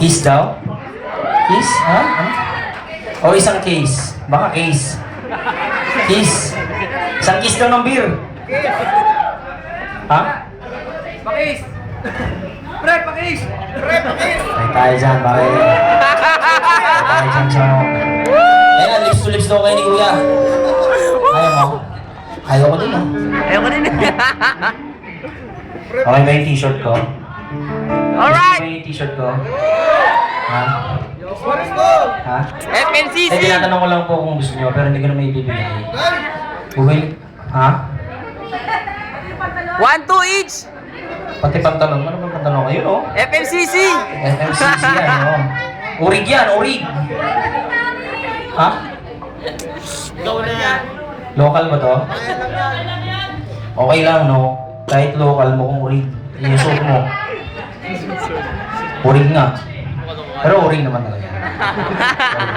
Kiss daw? Kiss? Ha? Ano? O isang case. Baka case. Kiss. Isang kiss daw ng beer. Ha? Pakis! Pre, pakis! Pre, pakis! Ay tayo dyan, pare. Ay tayo dyan, chong. Ayan, lips to lips daw kayo ni Kuya. Ayaw mo? Ayaw ko din, oh. Ayaw ko din. Okay ba yung t-shirt ko? Alright! Okay ba yung t-shirt ko? Ha? Let's go! Ha? FNCC! Eh, tinatanong ko lang po kung gusto nyo, pero hindi ko na may ibibigay. Bumili? Ha? 1-2 each! Pati pantalon. Ano bang pantalon kayo, no? FMCC! FMCC yan, no? Urig yan, urig! Ha? Local ba to? Okay lang, no? Kahit local mo kung urig. Iusok mo. Urig nga. Pero urig naman talaga.